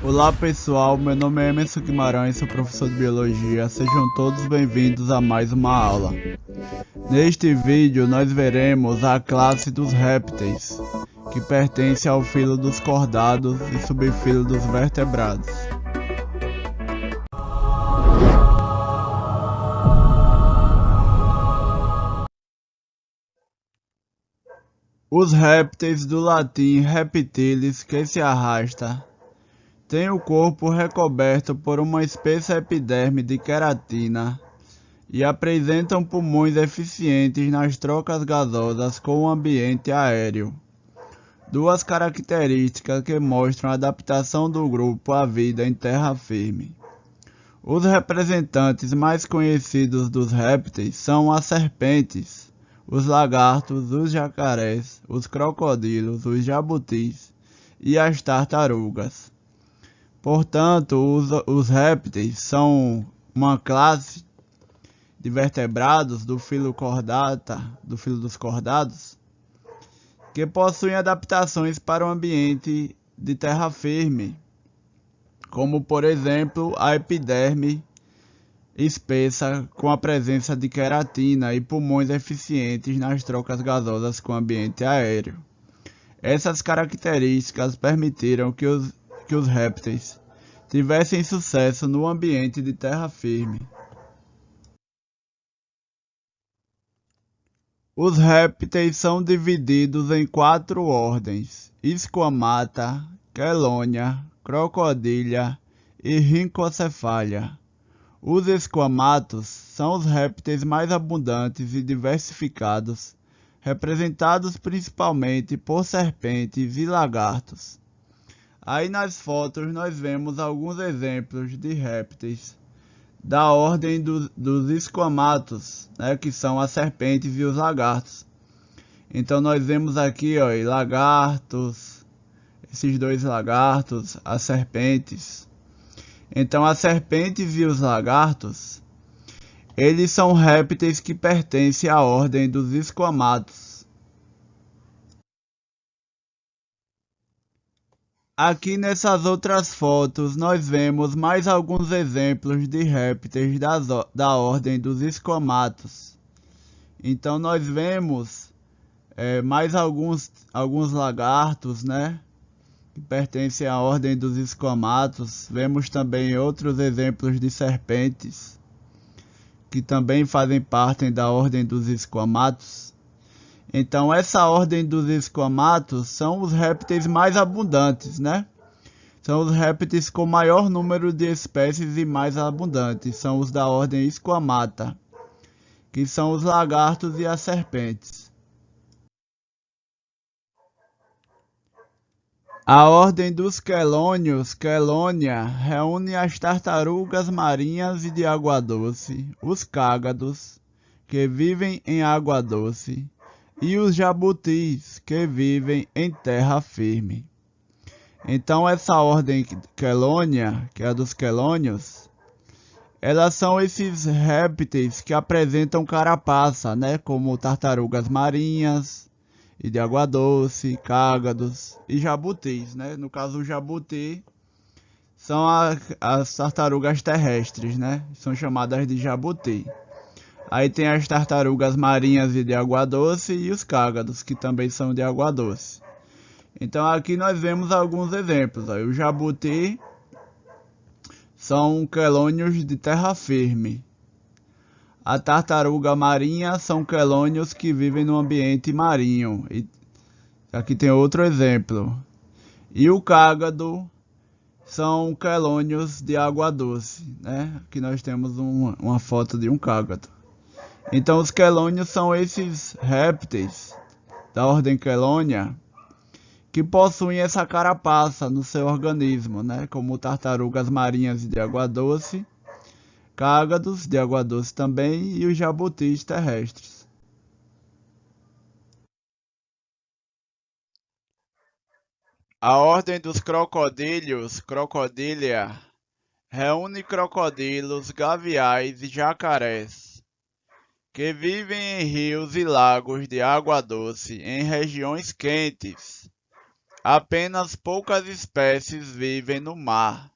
Olá pessoal, meu nome é Emerson Guimarães, sou professor de Biologia, sejam todos bem-vindos a mais uma aula. Neste vídeo nós veremos a classe dos répteis, que pertence ao filo dos cordados e subfilo dos vertebrados. Os répteis, do latim reptilis, que se arrasta, têm o corpo recoberto por uma espessa epiderme de queratina e apresentam pulmões eficientes nas trocas gasosas com o ambiente aéreo. Duas características que mostram a adaptação do grupo à vida em terra firme. Os representantes mais conhecidos dos répteis são as serpentes, os lagartos, os jacarés, os crocodilos, os jabutis e as tartarugas. Portanto, os répteis são uma classe de vertebrados do filo dos cordados, que possuem adaptações para o ambiente de terra firme, como por exemplo a epiderme espessa com a presença de queratina e pulmões eficientes nas trocas gasosas com o ambiente aéreo. Essas características permitiram que os répteis tivessem sucesso no ambiente de terra firme. Os répteis são divididos em 4 ordens: Squamata, Chelonia, Crocodilia e Rhinchocephalia. Os esquamatos são os répteis mais abundantes e diversificados, representados principalmente por serpentes e lagartos. Aí nas fotos nós vemos alguns exemplos de répteis da ordem dos esquamatos, né, que são as serpentes e os lagartos. Então nós vemos aqui, ó, lagartos, esses dois lagartos, as serpentes. Então as serpentes e os lagartos, eles são répteis que pertencem à ordem dos esquamatos. Aqui nessas outras fotos nós vemos mais alguns exemplos de répteis da ordem dos esquamatos. Então nós vemos mais alguns lagartos, né, que pertencem à ordem dos esquamatos. Vemos também outros exemplos de serpentes, que também fazem parte da ordem dos esquamatos. Então essa ordem dos esquamatos são os répteis mais abundantes, né? São os répteis com maior número de espécies e mais abundantes. São os da ordem Squamata, que são os lagartos e as serpentes. A ordem dos quelônios, Chelonia, reúne as tartarugas marinhas e de água doce, os cágados, que vivem em água doce, e os jabutis, que vivem em terra firme. Então essa ordem Chelonia, que é a dos quelônios, elas são esses répteis que apresentam carapaça, né, como tartarugas marinhas e de água doce, cágados e jabutis, né? No caso o jabuti são as tartarugas terrestres, né? São chamadas de jabuti. Aí tem as tartarugas marinhas e de água doce e os cágados, que também são de água doce. Então aqui nós vemos alguns exemplos. Aí, o jabuti são quelônios de terra firme. A tartaruga marinha são quelônios que vivem no ambiente marinho. E aqui tem outro exemplo. E o cágado são quelônios de água doce, né? Aqui nós temos uma foto de um cágado. Então os quelônios são esses répteis da ordem Chelonia que possuem essa carapaça no seu organismo, né? Como tartarugas marinhas de água doce, cágados de água doce também e os jabutis terrestres. A ordem dos crocodílios, Crocodilia, reúne crocodilos, gaviais e jacarés, que vivem em rios e lagos de água doce em regiões quentes, apenas poucas espécies vivem no mar.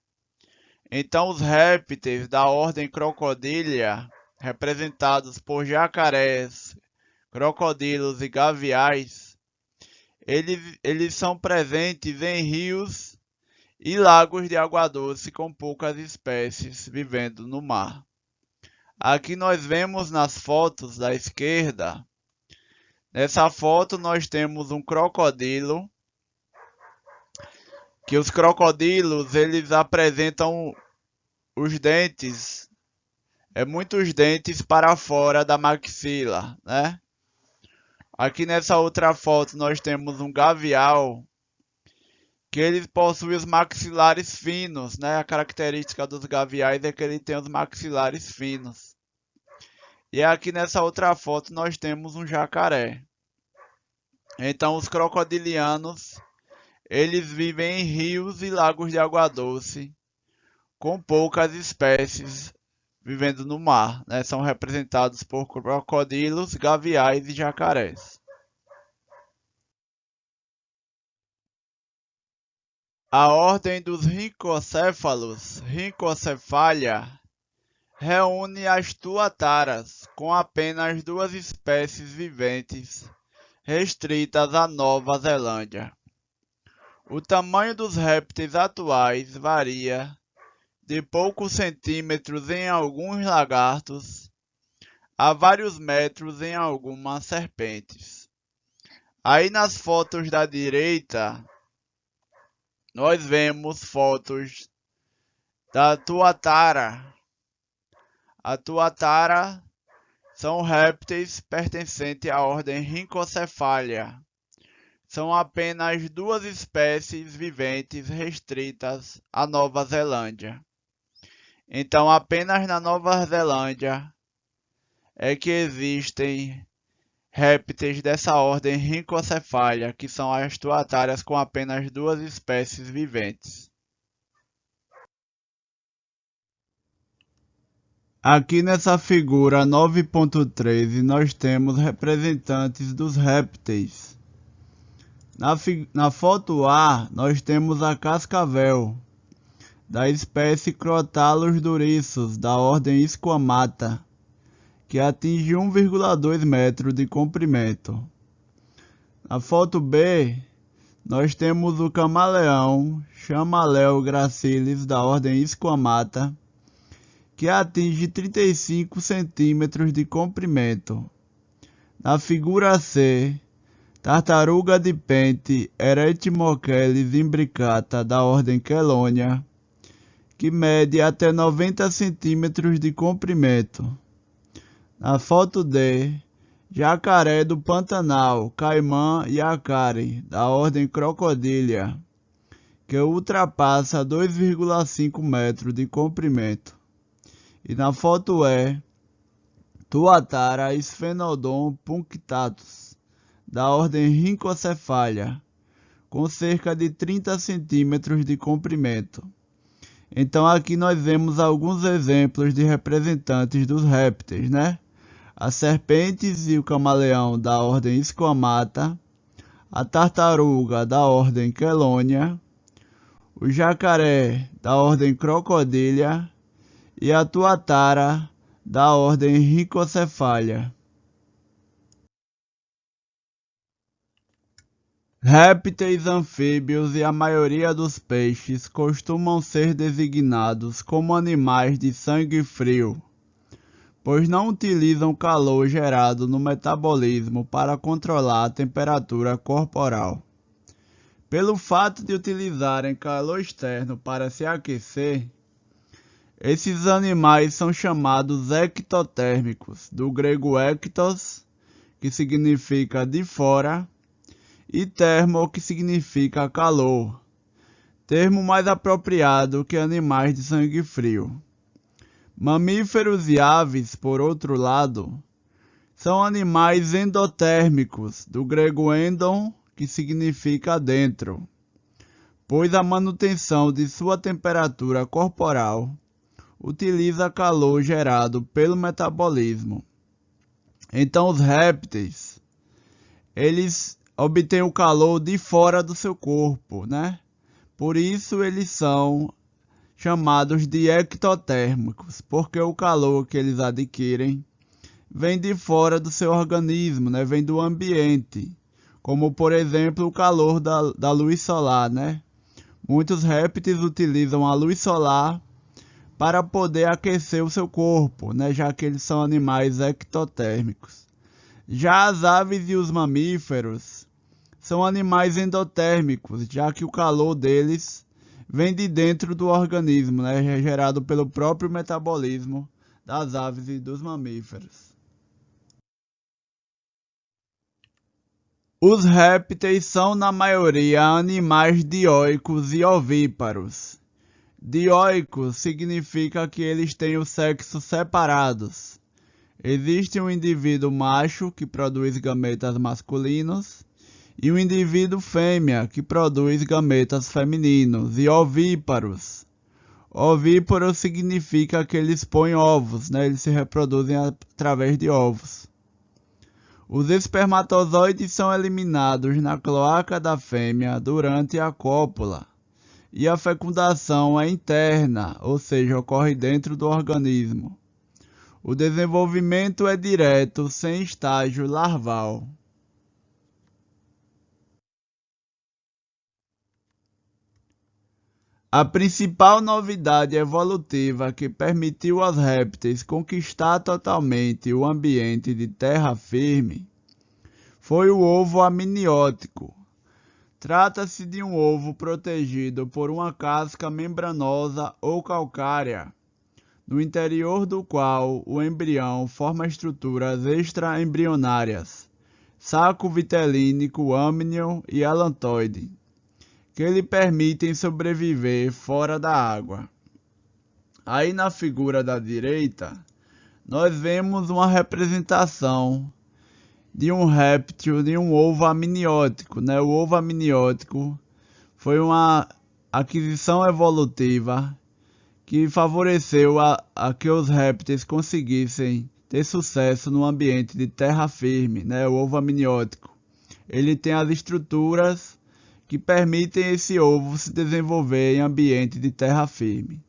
Então, os répteis da ordem Crocodilia, representados por jacarés, crocodilos e gaviais, eles são presentes em rios e lagos de água doce com poucas espécies vivendo no mar. Aqui nós vemos nas fotos da esquerda, nessa foto nós temos um crocodilo, que os crocodilos eles apresentam os dentes, muitos dentes para fora da maxila, né? Aqui nessa outra foto nós temos um gavial, que ele possui os maxilares finos, né? A característica dos gaviais é que ele tem os maxilares finos. E aqui nessa outra foto nós temos um jacaré. Então os crocodilianos, eles vivem em rios e lagos de água doce, com poucas espécies vivendo no mar, né? São representados por crocodilos, gaviais e jacarés. A ordem dos rincocéfalos, Rhincocephalia, reúne as tuataras, com apenas 2 espécies viventes restritas à Nova Zelândia. O tamanho dos répteis atuais varia de poucos centímetros em alguns lagartos a vários metros em algumas serpentes. Aí nas fotos da direita, nós vemos fotos da tuatara. A tuatara são répteis pertencentes à ordem Rhincocephalia. São apenas 2 espécies viventes restritas à Nova Zelândia. Então, apenas na Nova Zelândia é que existem répteis dessa ordem Rhincocephalia, que são as tuatárias com apenas 2 espécies viventes. Aqui nessa figura 9.13 nós temos representantes dos répteis. Na foto A nós temos a cascavel, da espécie Crotalus duriçus, da ordem Squamata, que atinge 1,2 metros de comprimento. Na foto B, nós temos o camaleão Chamaleo gracilis, da ordem Squamata, que atinge 35 centímetros de comprimento. Na figura C, tartaruga de pente Eretimocheles imbricata, da ordem Chelonia, que mede até 90 centímetros de comprimento. Na foto D, jacaré do Pantanal, caimã yacare, da ordem Crocodilia, que ultrapassa 2,5 metros de comprimento. E na foto E, tuatara Sphenodon punctatus, da ordem Rhincocephalia, com cerca de 30 centímetros de comprimento. Então aqui nós vemos alguns exemplos de representantes dos répteis, né? As serpentes e o camaleão da ordem Squamata, a tartaruga da ordem Chelonia, o jacaré da ordem Crocodilia e a tuatara da ordem Rhincocephalia. Répteis anfíbios e a maioria dos peixes costumam ser designados como animais de sangue frio, pois não utilizam calor gerado no metabolismo para controlar a temperatura corporal. Pelo fato de utilizarem calor externo para se aquecer, esses animais são chamados ectotérmicos, do grego ektos, que significa de fora, e termo, que significa calor, termo mais apropriado que animais de sangue frio. Mamíferos e aves, por outro lado, são animais endotérmicos, do grego endon, que significa dentro, pois a manutenção de sua temperatura corporal utiliza calor gerado pelo metabolismo. Então os répteis, eles obtêm o calor de fora do seu corpo, né? Por isso eles são chamados de ectotérmicos, porque o calor que eles adquirem vem de fora do seu organismo, né? Vem do ambiente, como por exemplo o calor da luz solar, né? Muitos répteis utilizam a luz solar para poder aquecer o seu corpo, né? Já que eles são animais ectotérmicos. Já as aves e os mamíferos são animais endotérmicos, já que o calor deles vem de dentro do organismo, né? É gerado pelo próprio metabolismo das aves e dos mamíferos. Os répteis são, na maioria, animais dioicos e ovíparos. Dioicos significa que eles têm os sexos separados. Existe um indivíduo macho que produz gametas masculinos e um indivíduo fêmea que produz gametas femininos. E ovíparos. Ovíparo significa que eles põem ovos, né? Eles se reproduzem através de ovos. Os espermatozoides são eliminados na cloaca da fêmea durante a cópula. E a fecundação é interna, ou seja, ocorre dentro do organismo. O desenvolvimento é direto, sem estágio larval. A principal novidade evolutiva que permitiu aos répteis conquistar totalmente o ambiente de terra firme foi o ovo amniótico. Trata-se de um ovo protegido por uma casca membranosa ou calcária, no interior do qual o embrião forma estruturas extraembrionárias, saco vitelínico, amnion e alantoide, que lhe permitem sobreviver fora da água. Aí na figura da direita, nós vemos uma representação de um réptil, de um ovo amniótico, né? O ovo amniótico foi uma aquisição evolutiva que favoreceu a que os répteis conseguissem ter sucesso no ambiente de terra firme, né? O ovo amniótico. Ele tem as estruturas que permitem esse ovo se desenvolver em ambiente de terra firme.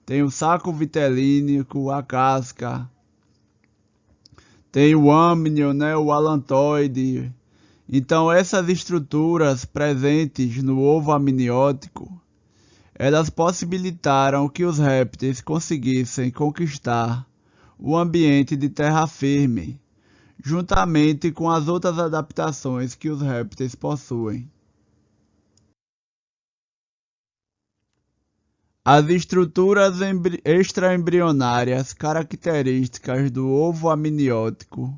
Tem o saco vitelínico, a casca, tem o amnion, né, o alantoide. Então essas estruturas presentes no ovo amniótico, elas possibilitaram que os répteis conseguissem conquistar o ambiente de terra firme, juntamente com as outras adaptações que os répteis possuem. As estruturas extraembrionárias características do ovo amniótico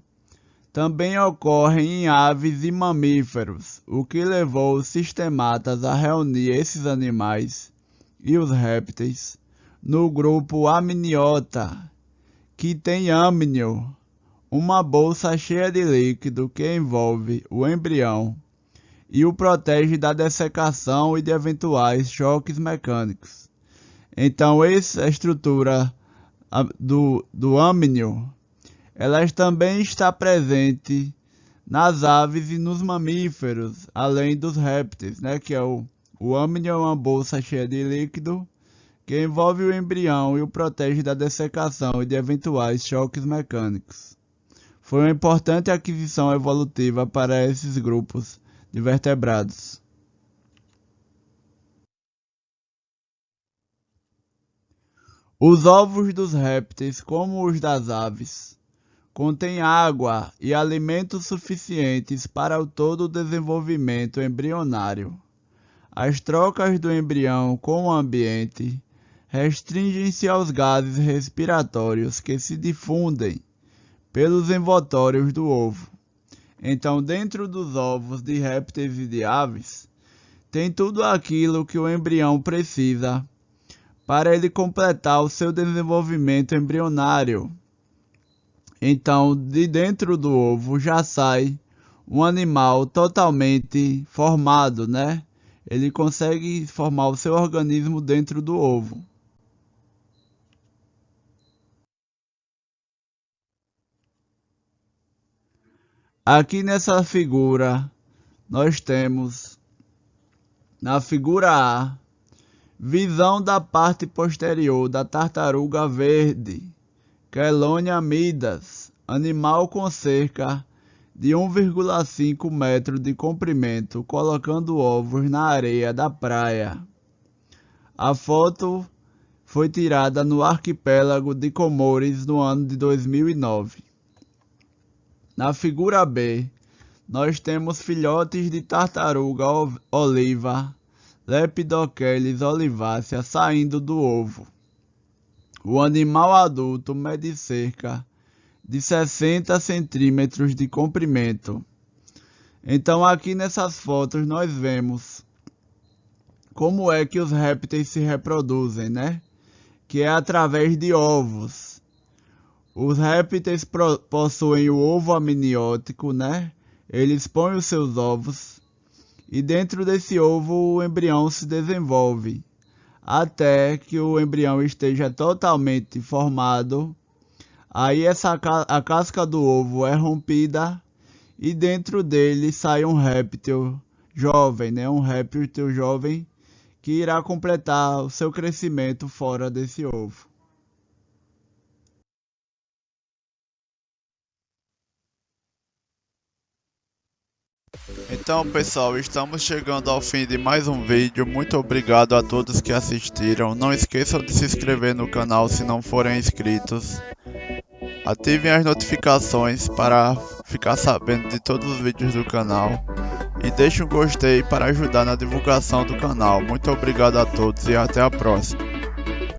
também ocorrem em aves e mamíferos, o que levou os sistematas a reunir esses animais e os répteis no grupo Amniota, que tem amnio, uma bolsa cheia de líquido que envolve o embrião e o protege da dessecação e de eventuais choques mecânicos. Então, essa estrutura do amnio, ela também está presente nas aves e nos mamíferos, além dos répteis, né? Que é o amnio é uma bolsa cheia de líquido que envolve o embrião e o protege da dessecação e de eventuais choques mecânicos. Foi uma importante aquisição evolutiva para esses grupos de vertebrados. Os ovos dos répteis, como os das aves, contêm água e alimentos suficientes para todo o desenvolvimento embrionário. As trocas do embrião com o ambiente restringem-se aos gases respiratórios que se difundem pelos envoltórios do ovo. Então, dentro dos ovos de répteis e de aves, tem tudo aquilo que o embrião precisa para ele completar o seu desenvolvimento embrionário. Então, de dentro do ovo já sai um animal totalmente formado, né? Ele consegue formar o seu organismo dentro do ovo. Aqui nessa figura, nós temos na figura A, visão da parte posterior da tartaruga verde, Chelonia midas, animal com cerca de 1,5 metro de comprimento, colocando ovos na areia da praia. A foto foi tirada no arquipélago de Comores no ano de 2009. Na figura B, nós temos filhotes de tartaruga oliva, Lepidochelys olivácea, saindo do ovo. O animal adulto mede cerca de 60 centímetros de comprimento. Então aqui nessas fotos nós vemos como é que os répteis se reproduzem, né? Que é através de ovos. Os répteis possuem o ovo amniótico, né? Eles põem os seus ovos e dentro desse ovo o embrião se desenvolve até que o embrião esteja totalmente formado. Aí a casca do ovo é rompida e dentro dele sai um réptil jovem, né? Um réptil jovem que irá completar o seu crescimento fora desse ovo. Então, pessoal, estamos chegando ao fim de mais um vídeo. Muito obrigado a todos que assistiram. Não esqueçam de se inscrever no canal se não forem inscritos. Ativem as notificações para ficar sabendo de todos os vídeos do canal. E deixem um gostei para ajudar na divulgação do canal. Muito obrigado a todos e até a próxima.